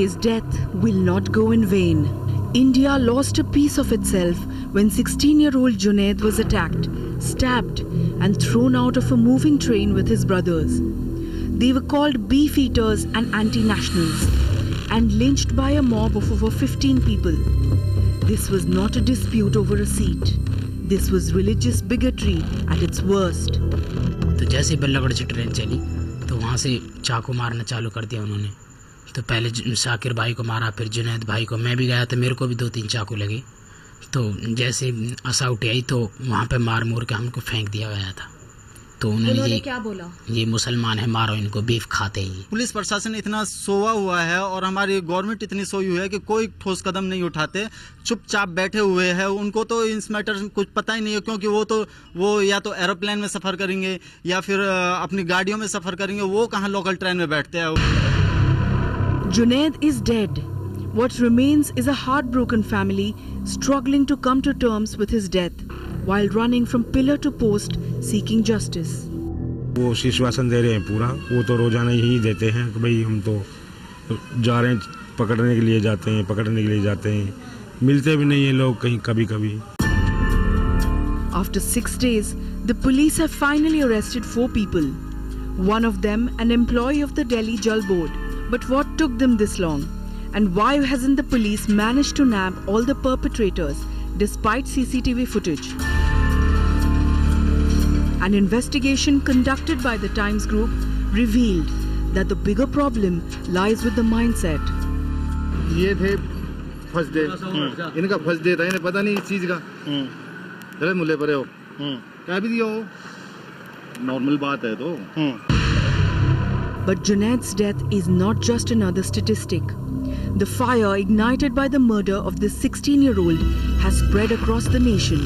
His death will not go in vain. India lost a piece of itself when 16-year-old Junaid was attacked, stabbed and thrown out of a moving train with his brothers. They were called beef eaters and anti-nationals and lynched by a mob of over 15 people. This was not a dispute over a seat. This was religious bigotry at its worst. तो जैसे बल्लभगढ़ से train चली तो वहाँ से चाकू मारना चालू कर दिया उन्होंने। तो पहले शाकिर भाई को मारा, फिर जुनैद भाई को। मैं भी गया तो मेरे को भी 2-3 चाकू लगे। तो जैसे असौटी आई तो वहाँ पे मार मूर के हमको फेंक दिया गया था। तो उन्होंने क्या बोला, ये मुसलमान है, मारो इनको, बीफ खाते हैं। पुलिस प्रशासन इतना सोया हुआ है और हमारी गवर्नमेंट इतनी सोई हुई है कि कोई ठोस कदम नहीं उठाते, चुपचाप बैठे हुए हैं। उनको तो इस मैटर कुछ पता ही नहीं है, क्योंकि वो या तो एरोप्लेन में सफ़र करेंगे या फिर अपनी गाड़ियों में सफ़र करेंगे। वो कहाँ लोकल ट्रेन में बैठते हैं। Junaid is dead. What remains is a heartbroken family struggling to come to terms with his death while running from pillar to post seeking justice. वो आश्वासन दे रहे हैं पूरा, वो तो रोजाना यही देते हैं कि भाई हम तो जा रहे हैं, पकड़ने के लिए जाते हैं, मिलते भी नहीं है लोग कहीं कभी-कभी। After 6 days, the police have finally arrested 4 people. One of them an employee of the Delhi Jal Board. But what took them this long? And why hasn't the police managed to nab all the perpetrators despite CCTV footage? An investigation conducted by the Times Group revealed that the bigger problem lies with the mindset. ये थे first day, इनका first day था, इन्हें पता नहीं इस चीज का। अरे मुल्ले परे हो, क्या भी दिया हो, नॉर्मल बात है तो। But Junaid's death is not just another statistic. The fire ignited by the murder of this 16-year-old has spread across the nation.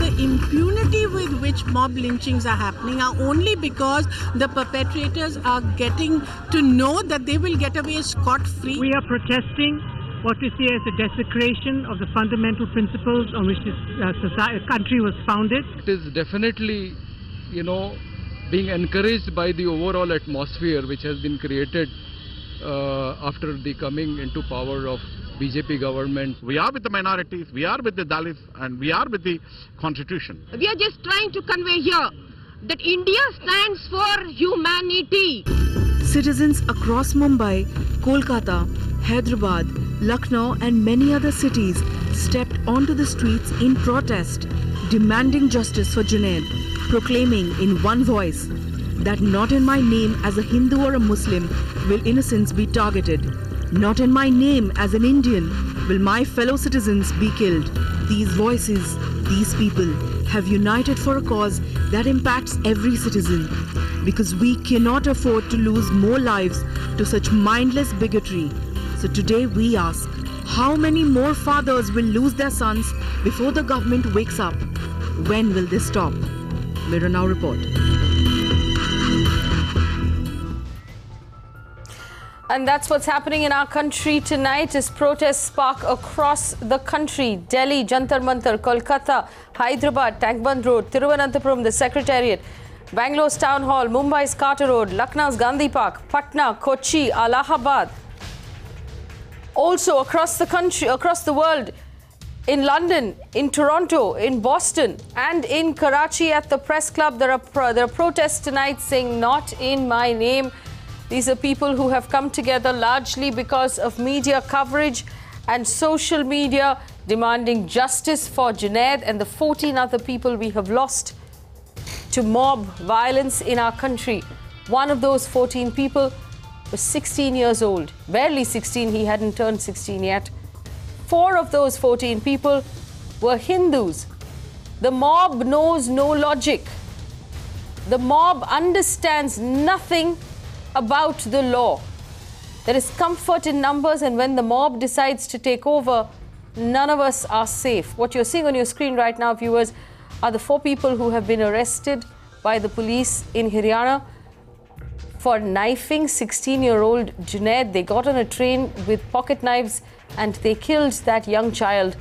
The impunity with which mob lynchings are happening are only because the perpetrators are getting to know that they will get away scot-free. We are protesting what we see as a desecration of the fundamental principles on which this country was founded. It is definitely, being encouraged by the overall atmosphere which has been created after the coming into power of BJP government. We are with the minorities, we are with the Dalits, and we are with the constitution. We are just trying to convey here that India stands for humanity. Citizens across Mumbai, Kolkata, Hyderabad, Lucknow and many other cities stepped onto the streets in protest, demanding justice for Junaid, proclaiming in one voice that not in my name as a Hindu or a Muslim will innocents be targeted. Not in my name as an Indian will my fellow citizens be killed. These voices, these people have united for a cause that impacts every citizen, because we cannot afford to lose more lives to such mindless bigotry. So today we ask, how many more fathers will lose their sons before the government wakes up? When will this stop? Mirror Now report. And that's what's happening in our country tonight as protests spark across the country. Delhi, Jantar Mantar, Kolkata, Hyderabad, Tankband Road, Thiruvananthapuram, the Secretariat, Bangalore's Town Hall, Mumbai's Carter Road, Lucknow's Gandhi Park, Patna, Kochi, Allahabad. Also across the country, across the world, in London, in Toronto, in Boston and in Karachi at the Press Club, there are protests tonight saying not in my name. These are people who have come together largely because of media coverage and social media demanding justice for Junaid and the 14 other people we have lost to mob violence in our country. One of those 14 people was 16 years old. Barely 16, he hadn't turned 16 yet. 4 of those 14 people were Hindus. The mob knows no logic. The mob understands nothing about the law. There is comfort in numbers, and when the mob decides to take over, none of us are safe. What you're seeing on your screen right now, viewers, are the 4 people who have been arrested by the police in Haryana for knifing 16-year-old Junaid. They got on a train with pocket knives and they killed that young child.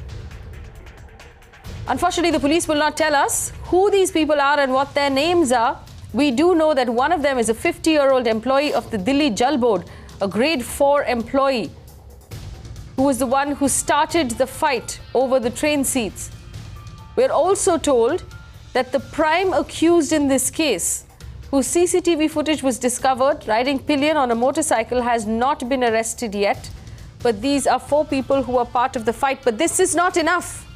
Unfortunately, the police will not tell us who these people are and what their names are. We do know that one of them is a 50-year-old employee of the Delhi Jal Board, a grade 4 employee who was the one who started the fight over the train seats. We're also told that the prime accused in this case, whose CCTV footage was discovered riding pillion on a motorcycle, has not been arrested yet. But these are 4 people who are part of the fight. But this is not enough.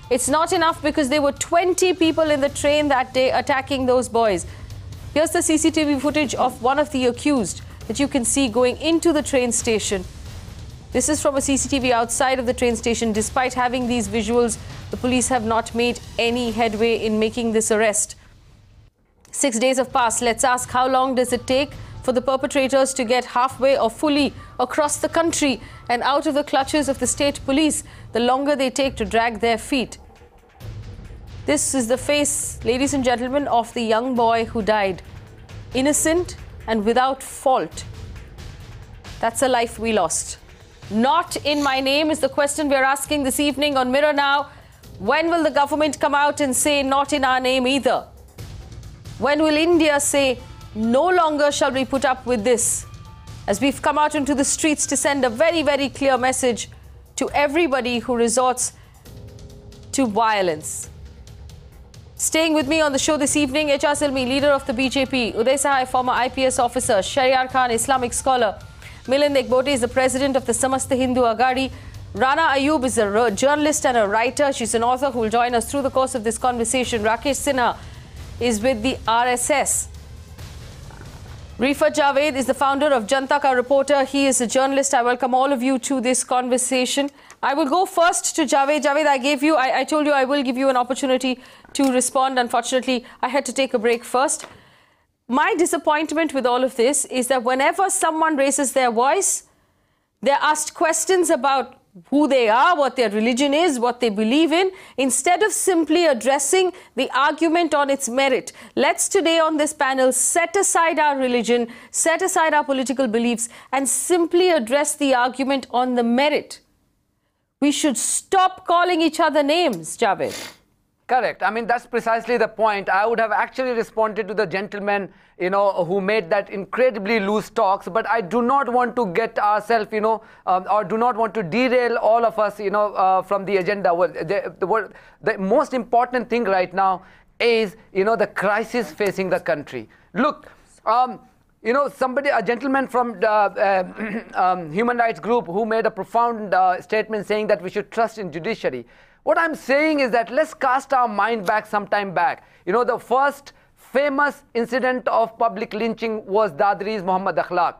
It's not enough because there were 20 people in the train that day attacking those boys. Here's the CCTV footage of one of the accused that you can see going into the train station. This is from a CCTV outside of the train station. Despite having these visuals, the police have not made any headway in making this arrest. 6 days have passed. Let's ask, how long does it take for the perpetrators to get halfway or fully across the country and out of the clutches of the state police? The longer they take to drag their feet. This is the face, ladies and gentlemen, of the young boy who died. Innocent and without fault. That's a life we lost. Not in my name is the question we're asking this evening on Mirror Now. When will the government come out and say not in our name either? When will India say no longer shall we put up with this? As we've come out into the streets to send a very, very clear message to everybody who resorts to violence. Staying with me on the show this evening, Aijaz Ilmi, leader of the BJP, Uday Sahay, former IPS officer, Shariyar Khan, Islamic scholar, Milind Ekbote is the president of the Samast Hindu Agadhi. Rana Ayubb is a journalist and a writer. She's an author who will join us through the course of this conversation. Rakesh Sinha is with the RSS. Rifat Javed is the founder of Janta Ka Reporter. He is a journalist. I welcome all of you to this conversation. I will go first to Javed. Javed, I told you I will give you an opportunity to respond. Unfortunately, I had to take a break first. My disappointment with all of this is that whenever someone raises their voice, they're asked questions about who they are, what their religion is, what they believe in, instead of simply addressing the argument on its merit. Let's today on this panel set aside our religion, set aside our political beliefs, and simply address the argument on the merit. We should stop calling each other names, Javed. Correct. I mean, that's precisely the point. I would have actually responded to the gentleman, who made that incredibly loose talks, but I do not want to get ourselves, or do not want to derail all of us, from the agenda. Well, the most important thing right now is, the crisis facing the country. Look, a gentleman from the human rights group who made a profound statement saying that we should trust in judiciary. What I'm saying is that let's cast our mind back some time back. The first famous incident of public lynching was Dadri's Muhammad Akhlaq.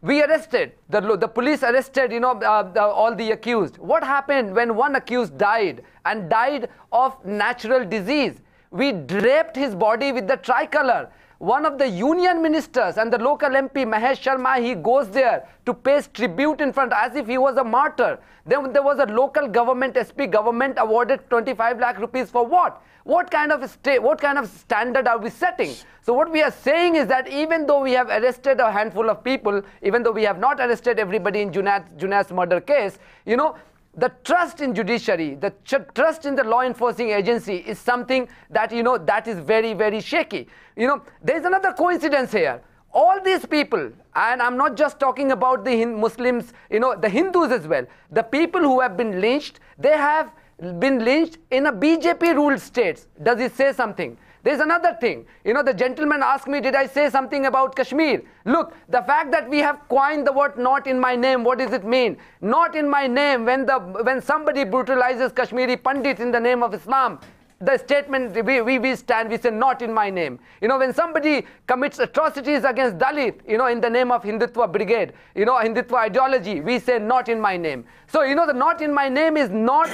We arrested, the police arrested, all the accused. What happened when one accused died and died of natural disease? We draped his body with the tricolor. One of the union ministers and the local MP, Mahesh Sharma, he goes there to pay tribute in front as if he was a martyr. Then there was a local government, SP government awarded 25 lakh rupees for what? What kind of standard are we setting? So what we are saying is that even though we have arrested a handful of people, even though we have not arrested everybody in Junaid's murder case, the trust in judiciary, the trust in the law enforcing agency is something that, that is very, very shaky. There's another coincidence here. All these people, and I'm not just talking about the Muslims, the Hindus as well. The people who have been lynched, they have been lynched in a BJP-ruled states. Does it say something? There's another thing. The gentleman asked me, did I say something about Kashmir? Look, the fact that we have coined the word not in my name, what does it mean? Not in my name, when somebody brutalizes Kashmiri Pandits in the name of Islam, the statement we stand, we say not in my name. When somebody commits atrocities against Dalit, in the name of Hindutva brigade, Hindutva ideology, we say not in my name. So, the not in my name is not,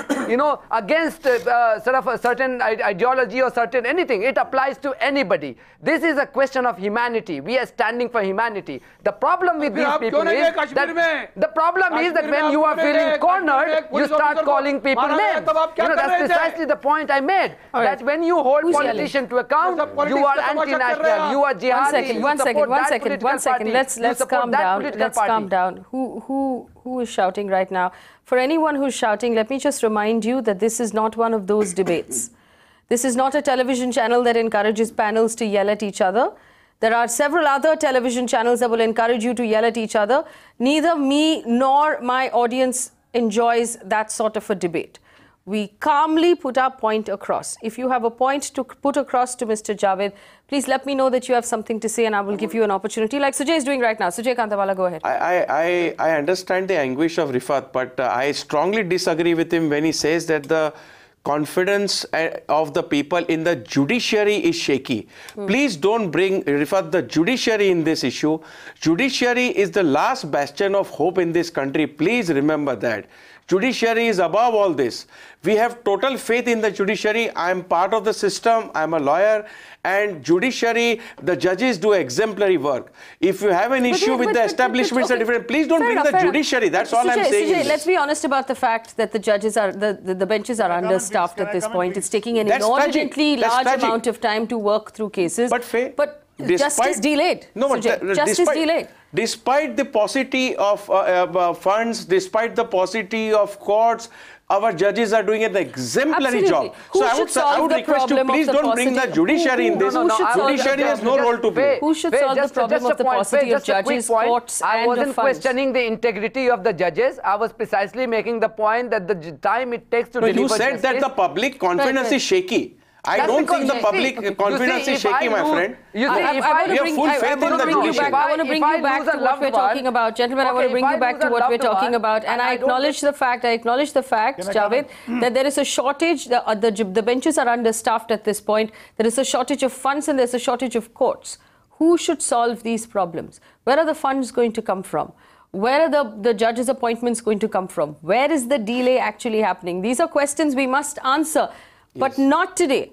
against sort of a certain ideology or certain anything. It applies to anybody. This is a question of humanity. We are standing for humanity. The problem with these people is that when you are feeling cornered, you start calling people names. That's precisely the point I made. That when you hold politicians to account, you are anti-national, you are jihadi. One second. Let's calm down. Let's calm down. Who is shouting right now? For anyone who's shouting, let me just remind you that this is not one of those debates. This is not a television channel that encourages panels to yell at each other. There are several other television channels that will encourage you to yell at each other. Neither me nor my audience enjoys that sort of a debate. We calmly put our point across. If you have a point to put across to Mr. Javed, please let me know that you have something to say and I will give you an opportunity like Sujay is doing right now. Sujay Kantawala, go ahead. I understand the anguish of Rifat, but I strongly disagree with him when he says that the confidence of the people in the judiciary is shaky. Please don't bring, Rifat, the judiciary in this issue. Judiciary is the last bastion of hope in this country. Please remember that. Judiciary is above all this. We have total faith in the judiciary. I am part of the system. I am a lawyer. And judiciary, the judges do exemplary work. If you have an issue with the establishments, okay, different, please don't bring the judiciary. That's all I'm saying. Sujay, let's be honest about the fact that the judges are, the benches are understaffed at this point. It's taking an inordinately large amount of time to work through cases. But justice delayed. No, Sujay, justice delayed. Despite the paucity of funds, despite the paucity of courts, our judges are doing an exemplary job. So I would request you, please don't bring the judiciary in this. Judiciary has no role to play. Who should solve the problem of the paucity of judges, courts, and I wasn't questioning the integrity of the judges. I was precisely making the point that the time it takes to deliver justice. You said that the public confidence is shaky. I don't think the public confidence is shaky, my friend. I want to bring you back to what we're talking about. Gentlemen, I want to bring you back to what we're talking about. And I acknowledge the fact, Javed, that there is a shortage. The benches are understaffed at this point. There is a shortage of funds and there's a shortage of courts. Who should solve these problems? Where are the funds going to come from? Where are the judges' appointments going to come from? Where is the delay actually happening? These are questions we must answer. But not today,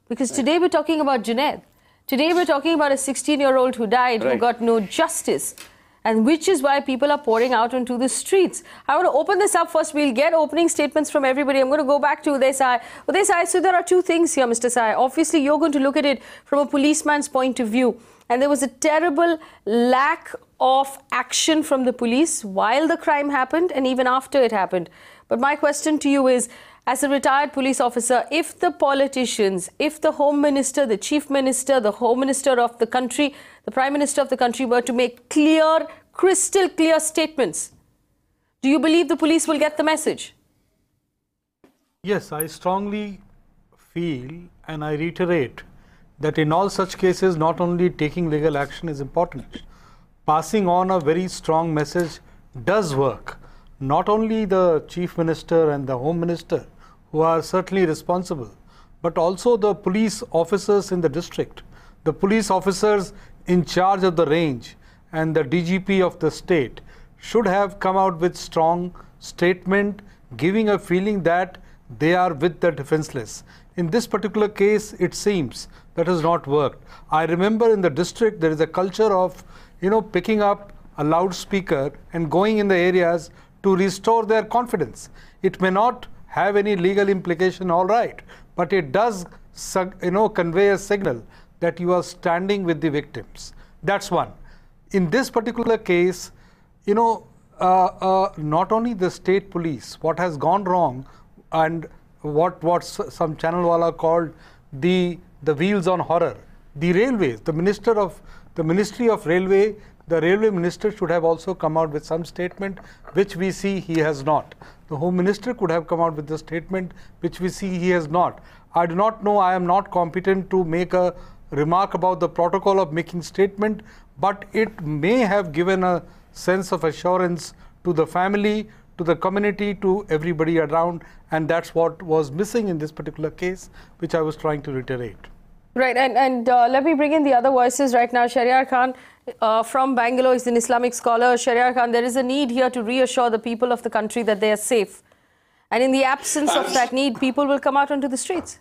because today we're talking about Junaid. Today we're talking about a 16-year-old who died, who got no justice, and which is why people are pouring out onto the streets. I want to open this up first. We'll get opening statements from everybody. I'm going to go back to Uday Sahay. Uday Sahay, so there are two things here, Mr. Sahay. Obviously, you're going to look at it from a policeman's point of view. And there was a terrible lack of action from the police while the crime happened and even after it happened. But my question to you is, as a retired police officer, if the politicians, if the Home Minister, the Chief Minister, the Home Minister of the country, the Prime Minister of the country were to make clear, crystal clear statements, do you believe the police will get the message? Yes, I strongly feel and I reiterate that in all such cases, not only taking legal action is important, passing on a very strong message does work. Not only the Chief Minister and the Home Minister, who are certainly responsible, but also the police officers in the district, the police officers in charge of the range, and the DGP of the state should have come out with strong statement, giving a feeling that they are with the defenseless. In this particular case, it seems that has not worked. I remember in the district, there is a culture of, picking up a loudspeaker and going in the areas to restore their confidence. It may not have any legal implication, all right, but it does, convey a signal that you are standing with the victims. That's one. In this particular case, not only the state police, what has gone wrong and what some channel wala called the wheels on horror, the railways, the Ministry of Railway, the Railway Minister should have also come out with some statement, which we see he has not. The Home Minister could have come out with the statement, which we see he has not. I do not know, I am not competent to make a remark about the protocol of making statement, but it may have given a sense of assurance to the family, to the community, to everybody around, and that's what was missing in this particular case, which I was trying to reiterate. Right, and let me bring in the other voices right now. Shariyar Khan from Bangalore is an Islamic scholar. Shariyar Khan, there is a need here to reassure the people of the country that they are safe. And in the absence of that need, people will come out onto the streets.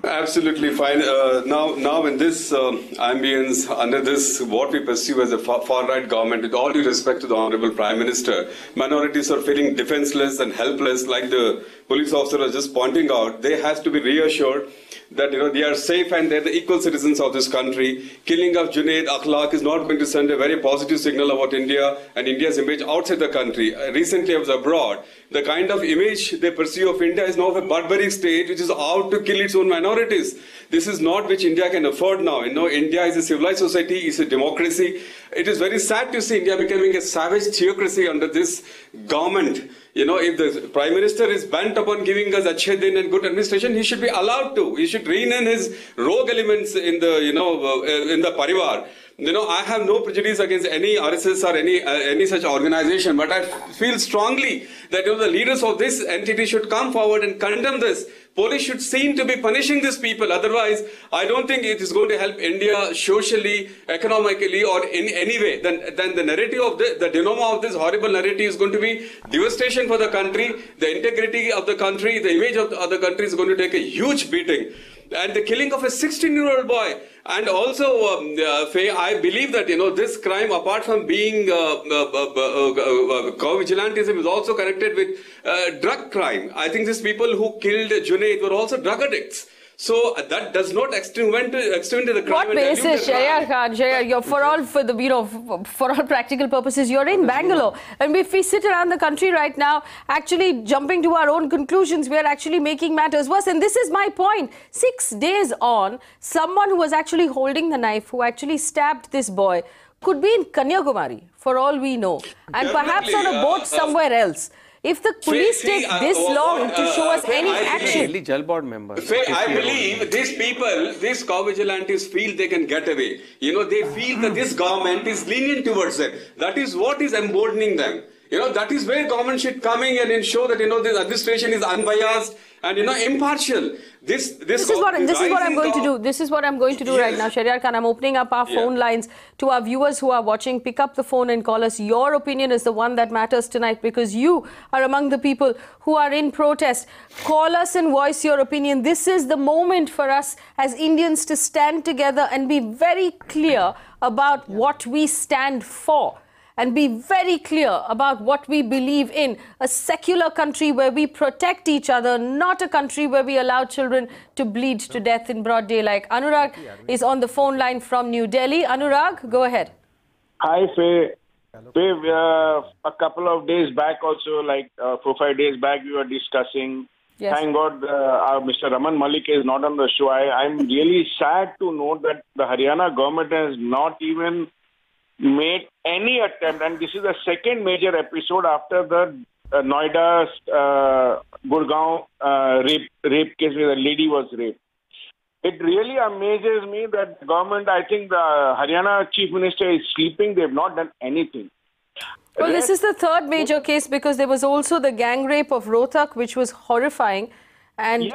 Absolutely fine. Now in this ambience, under this, what we perceive as a far-right government, with all due respect to the Honorable Prime Minister, minorities are feeling defenseless and helpless like the police officer was just pointing out, they has to be reassured that they are safe and they're the equal citizens of this country. Killing of Junaid Akhlaq is not going to send a very positive signal about India and India's image outside the country. Recently I was abroad. The kind of image they pursue of India is now of a barbaric state which is out to kill its own minorities. This is not which India can afford now. India is a civilized society, it's a democracy. It is very sad to see India becoming a savage theocracy under this government. If the Prime Minister is bent upon giving us achhe din and good administration, he should be allowed to. He should rein in his rogue elements in the, in the parivar. I have no prejudice against any RSS or any such organization, but I feel strongly that the leaders of this entity should come forward and condemn this. Police should seem to be punishing these people. Otherwise, I don't think it is going to help India socially, economically, or in any way. Then the narrative of the denouement of this horrible narrative is going to be devastation for the country. The integrity of the country, the image of the country is going to take a huge beating. And the killing of a 16-year-old boy. And also, Faye, I believe that, this crime, apart from being co-vigilantism, is also connected with drug crime. I think these people who killed Junaid were also drug addicts. So that does not extend to the crime. What basis, Shariyar Khan? Shariyar, for all practical purposes, you're in Bangalore, and if we sit around the country right now, actually jumping to our own conclusions, we are actually making matters worse. And this is my point. 6 days on, someone who was actually holding the knife, who actually stabbed this boy, could be in Kanyakumari, for all we know, and perhaps on a boat somewhere else. If the police take this long to show us any action... I believe these people, these co-vigilantes feel they can get away. They feel that this government is lenient towards them. That is what is emboldening them. That is where government should come in and ensure that, this administration is unbiased and, impartial. This is what I'm going to do. This is what I'm going to do right now, Shariyar Khan. I'm opening up our phone lines to our viewers who are watching. Pick up the phone and call us. Your opinion is the one that matters tonight because you are among the people who are in protest. Call us and voice your opinion. This is the moment for us as Indians to stand together and be very clear about what we stand for. And be very clear about what we believe in. A secular country where we protect each other, not a country where we allow children to bleed to death in broad daylight. Anurag is on the phone line from New Delhi. Anurag, go ahead. Hi, Faye. A couple of days back also, like 4 or 5 days back, we were discussing. Yes. Thank God Mr. Raman Malik is not on the show. I'm really sad to note that the Haryana government has not even made any attempt, and this is the second major episode after the Noida's Gurgaon rape case where the lady was raped. It really amazes me that the government, I think the Haryana Chief Minister is sleeping. They have not done anything. Well, this is the third major case because there was also the gang rape of Rohtak, which was horrifying. And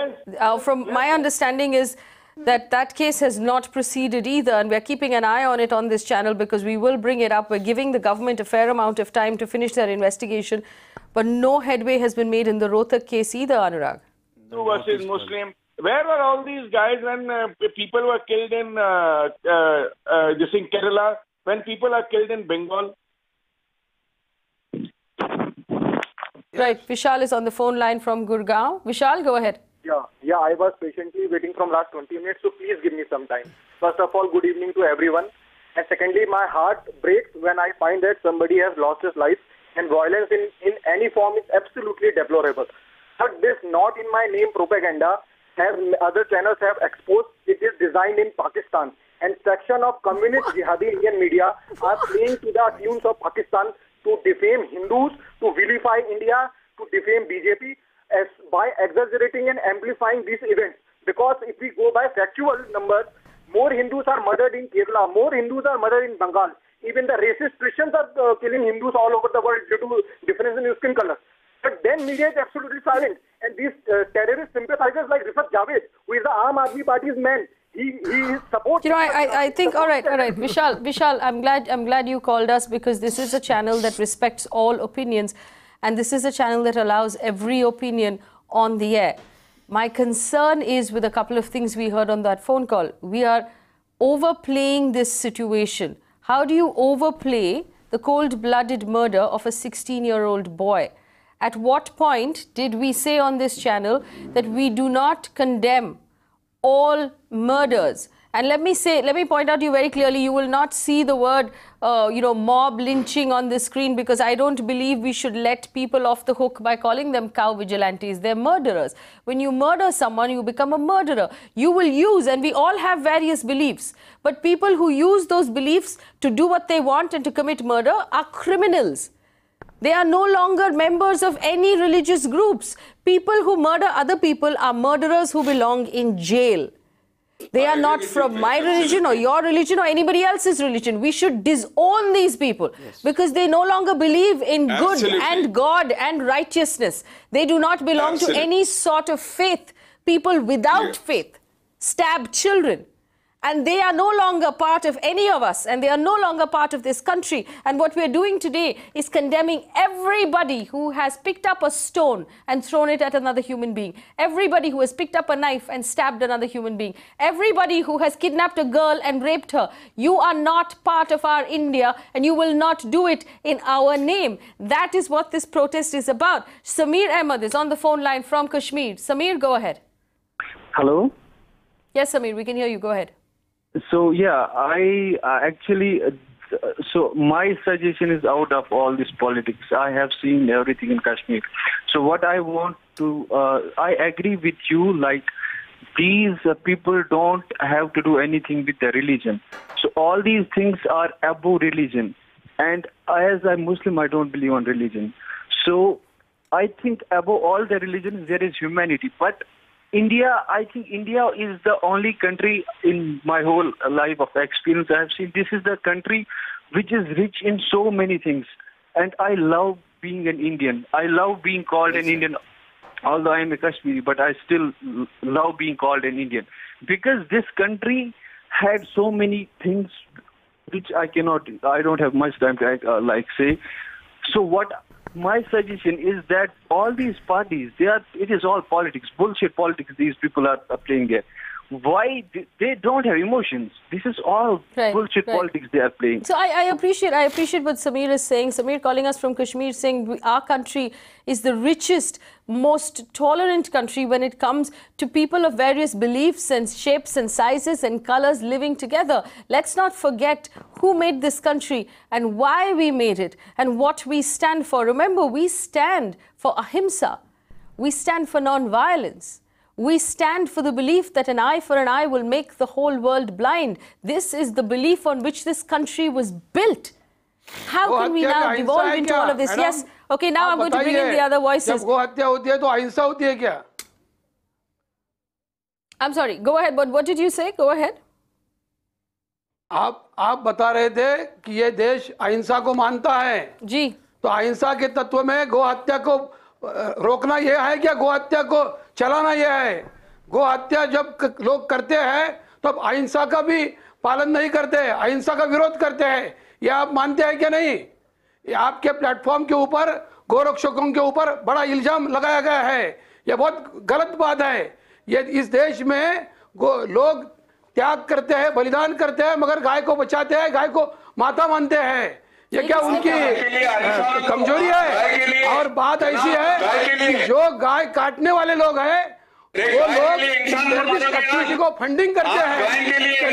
from my understanding is that case has not proceeded either, and we're keeping an eye on it on this channel because we will bring it up. We're giving the government a fair amount of time to finish their investigation, but no headway has been made in the Rohtak case either, Anurag. Hindu versus Muslim. Where were all these guys when people were killed in Kerala, when people are killed in Bengal? Right, Vishal is on the phone line from Gurgaon. Vishal, go ahead. Yeah, I was patiently waiting from last 20 minutes, so please give me some time. First of all, good evening to everyone. And secondly, my heart breaks when I find that somebody has lost his life, and violence in any form is absolutely deplorable. But this not in my name propaganda, as other channels have exposed, it is designed in Pakistan. And section of communist jihadi Indian media are playing to the tunes of Pakistan to defame Hindus, to vilify India, to defame BJP. By exaggerating and amplifying these events. Because if we go by factual numbers, more Hindus are murdered in Kerala, more Hindus are murdered in Bengal. Even the racist Christians are killing Hindus all over the world due to difference in skin color. But then media is absolutely silent. And these terrorist sympathizers like Rifat Javed, who is the Aam Aadmi Party's man, he supports... I think, all right. Vishal, I'm glad you called us because this is a channel that respects all opinions. And this is a channel that allows every opinion on the air. My concern is with a couple of things we heard on that phone call. We are overplaying this situation. How do you overplay the cold-blooded murder of a 16-year-old boy? At what point did we say on this channel that we do not condemn all murders? And let me point out to you very clearly, you will not see the word, mob lynching on the screen, because I don't believe we should let people off the hook by calling them cow vigilantes. They're murderers. When you murder someone, you become a murderer. You will use, and we all have various beliefs, but people who use those beliefs to do what they want and to commit murder are criminals. They are no longer members of any religious groups. People who murder other people are murderers who belong in jail. They are not from my religion or your religion or anybody else's religion. We should disown these people because they no longer believe in good and God and righteousness. They do not belong to any sort of faith. People without faith stab children. And they are no longer part of any of us, and they are no longer part of this country. And what we are doing today is condemning everybody who has picked up a stone and thrown it at another human being. Everybody who has picked up a knife and stabbed another human being. Everybody who has kidnapped a girl and raped her. You are not part of our India, and you will not do it in our name. That is what this protest is about. Samir Ahmed is on the phone line from Kashmir. Samir, go ahead. Hello? Yes, Samir, we can hear you. Go ahead. So yeah, I actually, so my suggestion is out of all this politics. I have seen everything in Kashmir. So what I want to, I agree with you, like these people don't have to do anything with their religion. So all these things are above religion. And as a Muslim, I don't believe on religion. So I think above all the religions, there is humanity. But India, I think India is the only country in my whole life of experience I have seen. This is the country which is rich in so many things. And I love being an Indian. I love being called an Indian, although I am a Kashmiri, but I still love being called an Indian. Because this country had so many things which I don't have much time to say. So what my suggestion is that all these parties, it is all politics, bullshit politics these people are playing there. Why? They don't have emotions. This is all bullshit politics they are playing. So I appreciate what Samir is saying. Samir calling us from Kashmir saying our country is the richest, most tolerant country when it comes to people of various beliefs and shapes and sizes and colors living together. Let's not forget who made this country and why we made it and what we stand for. Remember, we stand for ahimsa. We stand for non-violence. We stand for the belief that an eye for an eye will make the whole world blind. This is the belief on which this country was built. How can we now devolve into all of this? Yes. Okay, now I'm going to bring in the other voices. I'm sorry. Go ahead. But what did you say? Go ahead. आप बता रहे थे कि ये देश अहिंसा को मानता है जी तो अहिंसा के तत्व में गो हत्या को रोकना ये है क्या गो हत्या को चलाना ये है गो हत्या जब लोग करते हैं तब अहिंसा का भी पालन नहीं करते अहिंसा का विरोध करते हैं ये आप मानते हैं क्या नहीं ये आपके प्लेटफॉर्म के ऊपर गोरक्षकों के ऊपर बड़ा इल्जाम लगाया गया है ये बहुत गलत बात है ये इस देश में लोग त्याग करते हैं बलिदान करते हैं मगर गाय को बचाते हैं गाय को माता मानते हैं ये क्या उनकी कमजोरी है और बात ऐसी है कि जो गाय काटने वाले लोग हैं वो लोग टेररिस्ट एक्टिविटी को फंडिंग करते हैं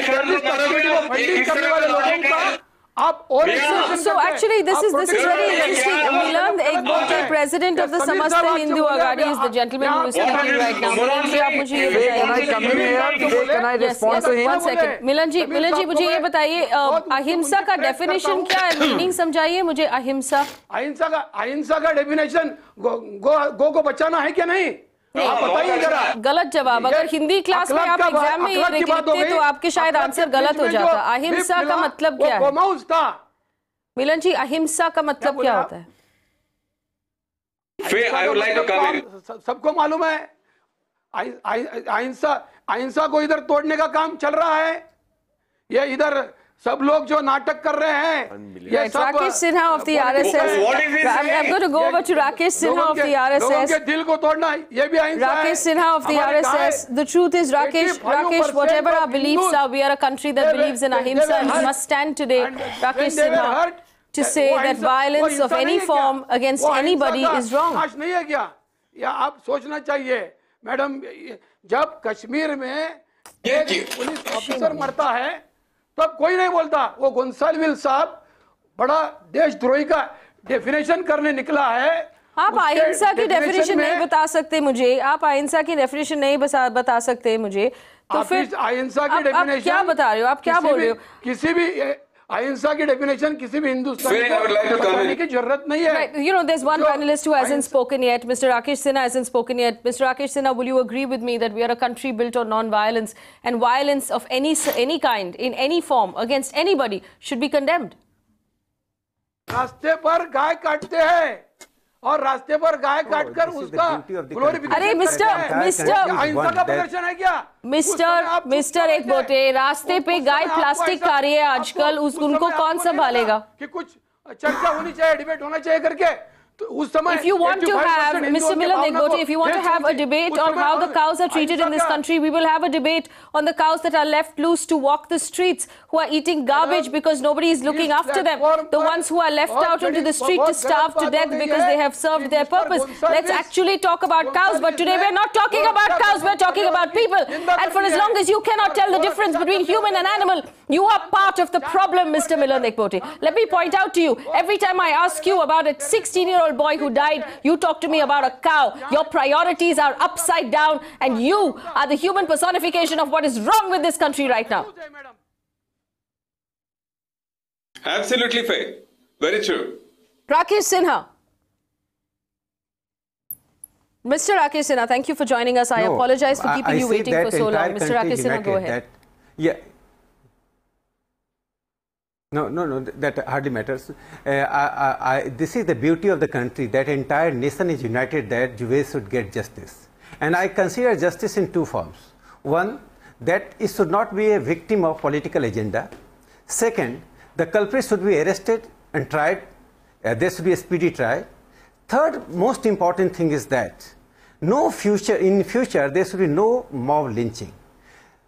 टेररिस्ट एक्टिविटी को फंडिंग करने वाले लोगों का So actually this is very interesting. Milind Ekbote, president of the Samast Hindu Agadhi, is the gentleman who is speaking right now. Milind ji, आप मुझे ये बताइए. Can I respond to him? 1 second. Milind ji, मुझे ये बताइए अहिंसा का definition क्या है? मीनिंग समझाइए मुझे अहिंसा. अहिंसा का डेफिनेशन गो को बचाना है क्या नहीं? आप बताइए जरा. गलत जवाब. अगर हिंदी क्लास में आप एग्जाम में ये लिखते तो आपके शायद आंसर गलत हो जाता. अहिंसा का मतलब क्या है? मिलन जी, अहिंसा का मतलब क्या होता है? सबको मालूम है अहिंसा को इधर तोड़ने का काम चल रहा है. ये इधर सब लोग जो नाटक कर रहे हैं ये सब Rakesh Sinha of the RSS. I'm going to go over to Rakesh Sinha of the RSS. लोगों के दिल को तोड़ना ये भी अहिंसा है. Rakesh Sinha of the RSS. The truth is, Rakesh, whatever our beliefs are, we are a country that believes in ahimsa and we must stand today, Rakesh Sinha, to say that violence of any form against anybody is wrong. नहीं है क्या? या आप सोचना चाहिए, madam, जब कश्मीर में एक पुलिस ऑफिसर मरता है, तब कोई नहीं बोलता. वो गोंसाल्विल साहब बड़ा देशद्रोही का डेफिनेशन करने निकला है. आप अहिंसा की डेफिनेशन नहीं बता सकते मुझे. आप अहिंसा की डेफिनेशन नहीं बता सकते मुझे. तो फिर अहिंसा की डेफिनेशन क्या बता रहे हो? आप क्या बोल रहे हो? किसी भी अहिंसा की डेफिनेशन किसी भी हिंदुस्तानी को बताने की जरूरत नहीं है. You know, there's one panelist who hasn't spoken yet. Mr. Rakesh Sinha hasn't spoken yet. Mr. Rakesh Sinha, will you agree with me that we are a country built on non-violence, and violence of any kind, in any form, against anybody should be condemned? रास्ते पर गाय काटते हैं और रास्ते पर गाय काटकर उसका glorification. अरे अहिंसा का प्रदर्शन है क्या? मिस्टर एकबोटे, रास्ते पे गाय प्लास्टिक खा रही है आजकल, उनको कौन संभालेगा? कि कुछ चर्चा होनी चाहिए, डिबेट होना चाहिए करके. If you want to have, Mr. Milind Ekbote, if you want to have a debate on how the cows are treated in this country, we will have a debate on the cows that are left loose to walk the streets, who are eating garbage because nobody is looking after them. The ones who are left out onto the street to starve to death because they have served their purpose. Let's actually talk about cows. But today we're not talking about cows, we're talking about people. And for as long as you cannot tell the difference between human and animal, you are part of the problem, Mr. Milind Ekbote. Let me point out to you, every time I ask you about a 16-year-old boy who died, you talk to me about a cow. Your priorities are upside down, and you are the human personification of what is wrong with this country right now. Absolutely fair. Very true. Rakesh Sinha. Mr. Rakesh Sinha, thank you for joining us. I apologize for keeping you waiting for so long. Mr. Rakesh Sinha, go ahead. No, that hardly matters. This is the beauty of the country, that entire nation is united that Jews should get justice. And I consider justice in two forms. One, that it should not be a victim of political agenda. Second, the culprit should be arrested and tried. There should be a speedy trial. Third, most important thing is that in future there should be no mob lynching.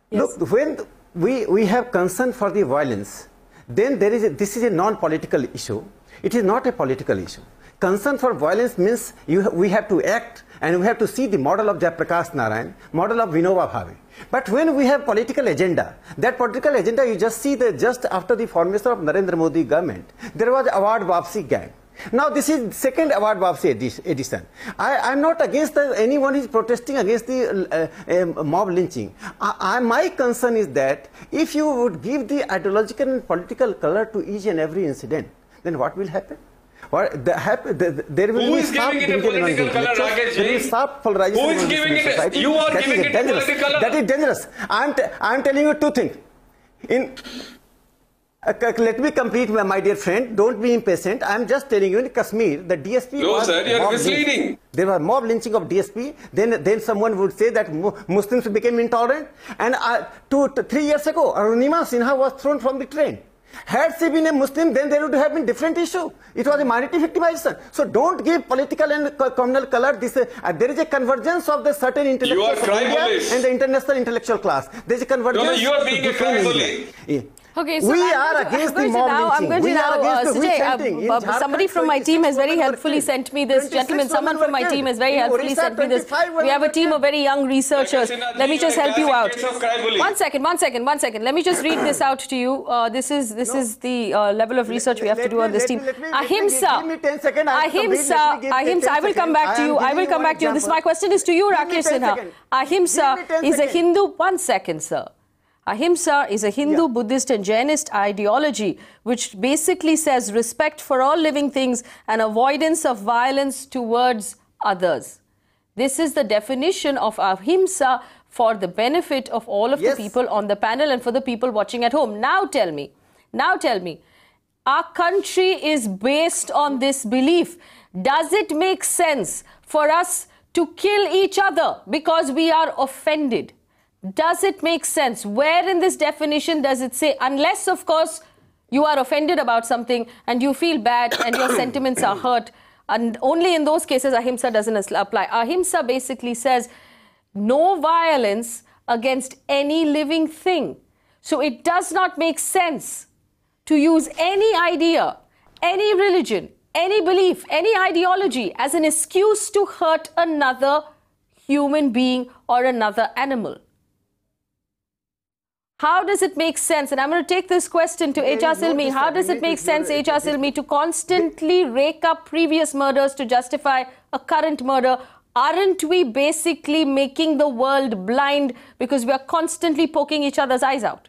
Yes. Look, when we have concern for the violence, then this is a non-political issue. It is not a political issue. Concern for violence means we have to act, and we have to see the model of Jayaprakash Narayan, model of Vinoba Bhave. But when we have political agenda, that political agenda, you just see that just after the formation of Narendra Modi government, there was award Wapsi gang. Now this is second award Wapsi edition. I am not against anyone who is protesting against the mob lynching. My concern is that if you would give the ideological and political color to each and every incident, then what will happen? There will be sharp division among the intellectuals. There will be sharp polarization among the society. You are giving it political color. That is dangerous. I am telling you two things. Let me complete, my dear friend. Don't be impatient. I am just telling you, in Kashmir, the DSP no, was sir, you are misleading. There was mob lynching of DSP. Then someone would say that Muslims became intolerant. And 3 years ago, Arunima Sinha was thrown from the train. Had she been a Muslim, then there would have been different issue. It was a minority victimization. So don't give political and communal color. There is a convergence of the certain intellectuals of India and the international intellectual class. There is a convergence. No, you are being a cry bully. Okay, so we are against the mob lynching. Somebody from my team has very helpfully sent me this. Gentlemen, someone from my team has very helpfully sent me this. We have a team of very young researchers. Let me just help you out. One second. Let me just read this out to you. This is the level of research we have to do on this team. Ahimsa. I will come back to you. My question is to you, Rakesh Sinha. Ahimsa is a Hindu. 1 second, sir. Ahimsa is a Hindu, Buddhist and Jainist ideology which basically says respect for all living things and avoidance of violence towards others. This is the definition of Ahimsa for the benefit of all of the people on the panel and for the people watching at home. Now tell me, our country is based on this belief. Does it make sense for us to kill each other because we are offended? Does it make sense? Where in this definition does it say, unless of course you are offended about something and you feel bad and your sentiments are hurt, and only in those cases Ahimsa doesn't apply. Ahimsa basically says no violence against any living thing. So it does not make sense to use any idea, any religion, any belief, any ideology as an excuse to hurt another human being or another animal. How does it make sense? And I'm going to take this question to Aijaz Ilmi. How does it make sense, Aijaz Ilmi, to constantly rake up previous murders to justify a current murder? Aren't we basically making the world blind because we are constantly poking each other's eyes out?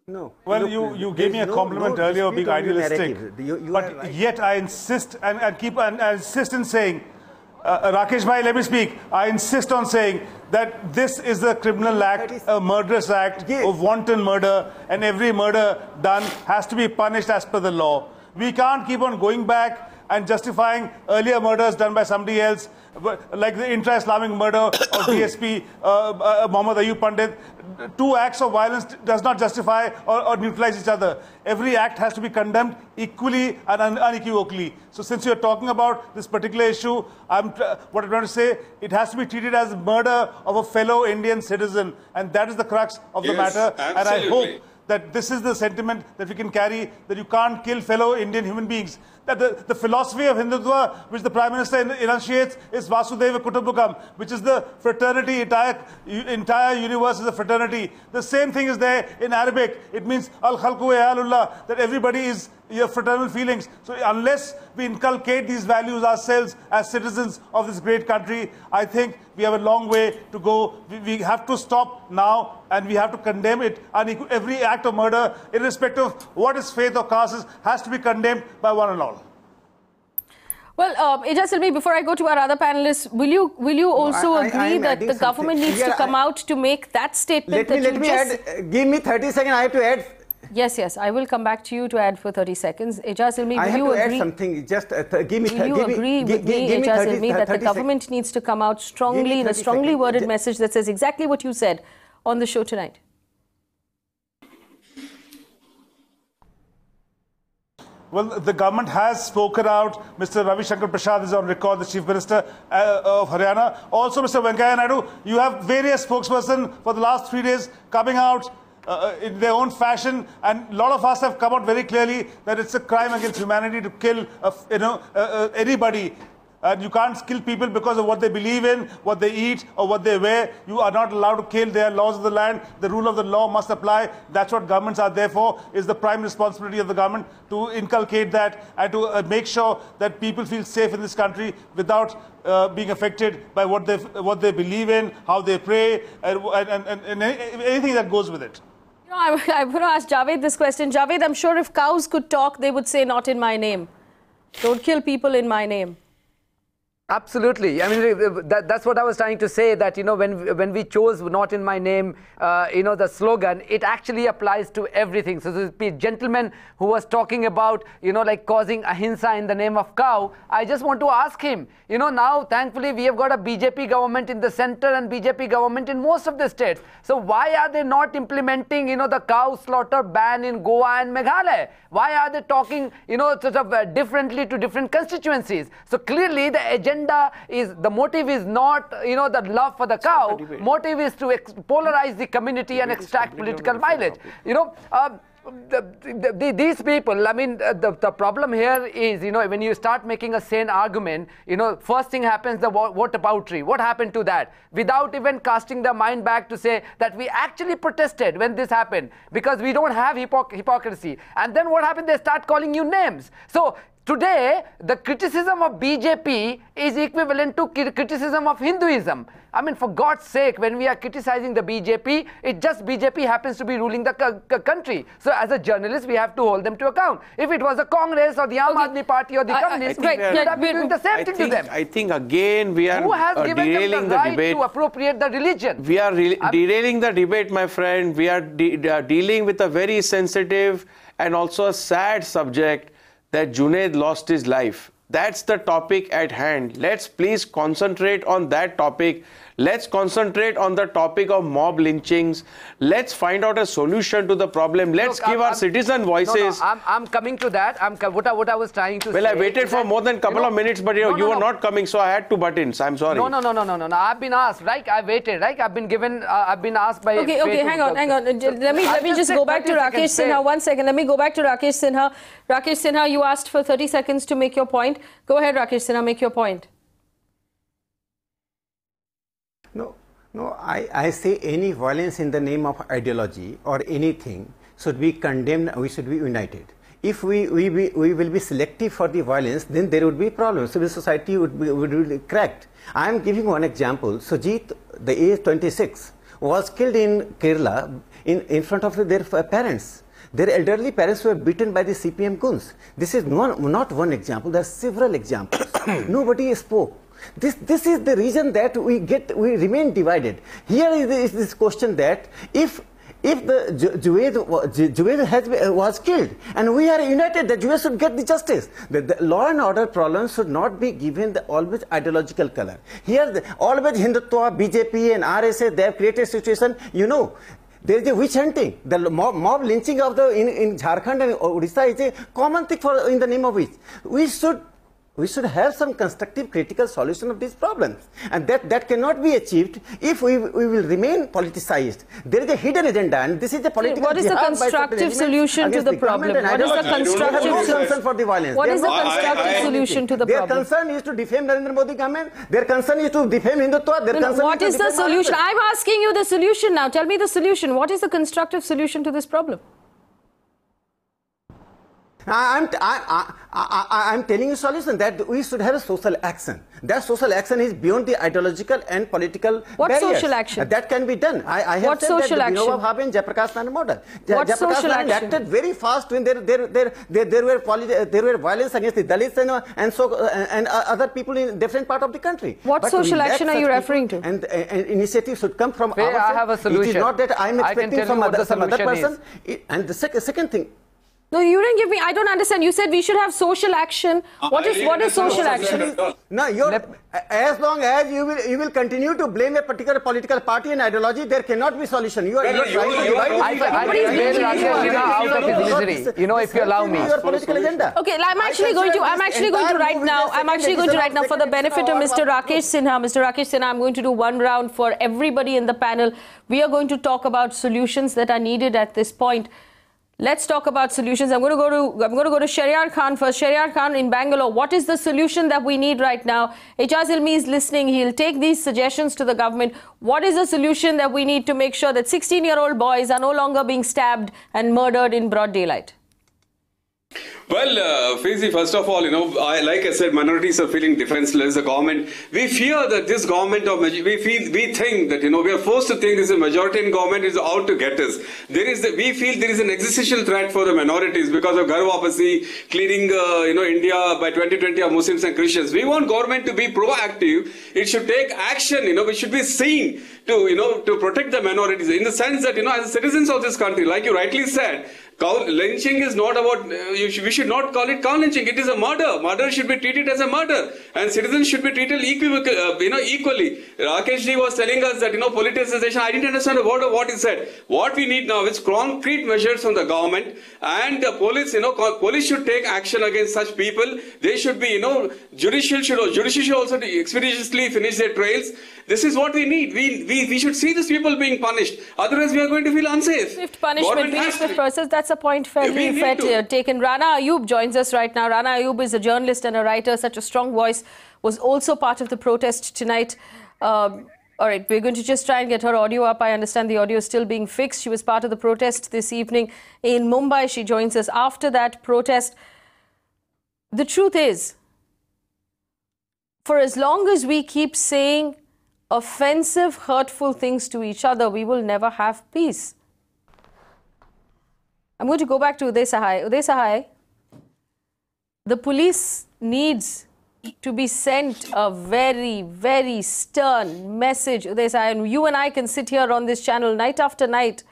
No. Well, you gave me a compliment earlier of being idealistic, but yet I insist and I insist in saying, Rakesh bhai, let me speak. I insist on saying that this is a criminal act, a murderous act of wanton murder, and every murder done has to be punished as per the law. We can't keep on going back and justifying earlier murders done by somebody else, like the intra-Islamic murder of DSP Muhammad Ayub Pandit. Two acts of violence does not justify or neutralize each other. Every act has to be condemned equally and unequivocally. So since you're talking about this particular issue, what I'm trying to say, it has to be treated as murder of a fellow Indian citizen, and that is the crux of the matter. Absolutely. And I hope that this is the sentiment that we can carry, that you can't kill fellow Indian human beings. That the philosophy of Hindutva, which the Prime Minister enunciates, is Vasudeva Kutumbakam, which is the fraternity, entire universe is a fraternity. The same thing is there in Arabic. It means Al-Khalqu Ayalullah, that everybody is your fraternal feelings. So unless we inculcate these values ourselves as citizens of this great country, I think we have a long way to go. We have to stop now, and we have to condemn it. And every act of murder, irrespective of what its faith or caste is, has to be condemned by one and all. Well, Aijaz Ilmi, before I go to our other panelists, will you also agree that the government needs to come out to make that statement? Let me add. Give me 30 seconds. I have to add. Yes. I will come back to you to add for 30 seconds. Aijaz Ilmi, will you agree? I have to add something. Just give me. Will you agree with me, Aijaz Ilmi, that the government needs to come out strongly in a strongly worded message that says exactly what you said on the show tonight? Well, the government has spoken out. Mr. Ravi Shankar Prasad is on record, the Chief Minister of Haryana. Also, Mr. Venkaiah Naidu, you have various spokespersons for the last 3 days coming out in their own fashion, and a lot of us have come out very clearly that it's a crime against humanity to kill, anybody. And you can't kill people because of what they believe in, what they eat, or what they wear. You are not allowed to kill. There are laws of the land. The rule of the law must apply. That's what governments are there for. Is the prime responsibility of the government to inculcate that and to make sure that people feel safe in this country without being affected by what they believe in, how they pray, and anything that goes with it. You know, I'm going to ask Javed this question. Javed, I'm sure if cows could talk, they would say, "Not in my name. Don't kill people in my name." Absolutely. I mean, that's what I was trying to say, that, you know, when we chose "Not in my name," the slogan, it actually applies to everything. So the gentleman who was talking about, like causing ahimsa in the name of cow, I just want to ask him, now thankfully we have got a BJP government in the center and BJP government in most of the states. So why are they not implementing, the cow slaughter ban in Goa and Meghalaya? Why are they talking, sort of differently to different constituencies? So clearly the agenda is, the motive is not, the love for the cow. Motive is to polarize the community and extract political mileage. These people, I mean, the problem here is, when you start making a sane argument, first thing happens, the whataboutery. What happened to that? Without even casting their mind back to say that we actually protested when this happened, because we don't have hypocrisy. And then what happened? They start calling you names. So today, the criticism of BJP is equivalent to criticism of Hinduism. I mean, for God's sake, when we are criticizing the BJP, it just BJP happens to be ruling the country. So as a journalist, we have to hold them to account. If it was the Congress or the Aam Aadmi Party or the Communists, we would have been doing the same thing to them. I think again we are Who has given derailing them the the right debate. To appropriate the religion? We are derailing the debate, my friend. We are dealing with a very sensitive and also a sad subject, that Junaid lost his life. That's the topic at hand. Let's please concentrate on that topic. Let's concentrate on the topic of mob lynchings. Let's find out a solution to the problem. Let's give our citizen voices. No, I'm coming to that. What I was trying to say. Well, I waited for more than a couple of minutes, but you were not coming, so I had to butt in. So I'm sorry. No. I've been asked, right? I waited, right? I've been asked by. Okay, hang on. Let me just go back to Rakesh Sinha. 1 second. Let me go back to Rakesh Sinha. Rakesh Sinha, you asked for 30 seconds to make your point. Go ahead, Rakesh Sinha, make your point. No, I say any violence in the name of ideology or anything should be condemned. We should be united. If we will be selective for the violence, then there would be problems. Civil society would be cracked. I am giving one example. Sujit, the age 26, was killed in Kerala in front of their parents. Their elderly parents were beaten by the CPM goons. This is not one example. There are several examples. Nobody spoke. This is the reason that we remain divided. Here is this question that if the Javed was killed and we are united, the Javed should get the justice. The law and order problem should not be given the always ideological color. Here, always Hindutva, BJP and RSS, they have created a situation, there is a witch hunting. The mob lynching of in Jharkhand and Odisha is a common thing in the name of which we should have some constructive critical solution of these problems, and that cannot be achieved if we will remain politicized. There is a hidden agenda, and this is a political. What is the constructive solution to the problem? What is the constructive solution for the violence? What is the constructive solution to the problem? Their concern is to defame Narendra Modi government. Their concern is to defame Hindutva. What is the solution? I'm asking you the solution now. Tell me the solution. What is the constructive solution to this problem? I'm telling you solution that we should have a social action. That social action is beyond the ideological and political barriers. Social action? That can be done. I have said social that action? Vinoba Bhave and Jayaprakash Narayan model. Jayaprakash Narayan acted very fast when there were violence against the Dalits and other people in different part of the country. What social action are you referring to? And initiative should come from I have a solution. It is not that I'm expecting some other person. And the second thing. No, you didn't give me. I don't understand. You said we should have social action. What is social action? No, as long as you will continue to blame a particular political party and ideology, there cannot be solution. You are trying to divide. I bail Rakesh Sinha out of his misery. If you allow me. Your political agenda. Okay, I'm actually going to right now for the benefit of Mr. Rakesh Sinha. Mr. Rakesh Sinha, I'm going to do one round for everybody in the panel. We are going to talk about solutions that are needed at this point. Let's talk about solutions. I'm going to go to Shariyar Khan first. Shariyar Khan in Bangalore. What is the solution that we need right now? Aijaz Ilmi is listening. He'll take these suggestions to the government. What is the solution that we need to make sure that 16-year-old boys are no longer being stabbed and murdered in broad daylight? Well, Fizi, first of all, like I said, minorities are feeling defenseless. The government, we fear that this government of, we think that, we are forced to think this majority in government is out to get us. We feel there is an existential threat for the minorities because of Ghar Wapasi, clearing, India by 2020 of Muslims and Christians. We want government to be proactive. It should take action, we should be seen to protect the minorities in the sense that, as citizens of this country, like you rightly said, lynching is not about, we should not call it cow lynching. It is a murder. Murder should be treated as a murder. And citizens should be treated equally. Rakesh ji was telling us that, politicization, I didn't understand a word of what he said. What we need now is concrete measures from the government and the police, police should take action against such people. They should be, judicial should also expeditiously finish their trials. This is what we need. We should see these people being punished. Otherwise, we are going to feel unsafe. Swift punishment, swift process. That's a point fairly taken. Rana Ayubb joins us right now. Rana Ayubb is a journalist and a writer. Such a strong voice. Was also part of the protest tonight. All right, we're going to just try and get her audio up. I understand the audio is still being fixed. She was part of the protest this evening in Mumbai. She joins us after that protest. The truth is, for as long as we keep saying offensive, hurtful things to each other, we will never have peace. I'm going to go back to Uday Sahay. Uday Sahay, the police needs to be sent a very, very stern message, Uday Sahay. And you and I can sit here on this channel night after night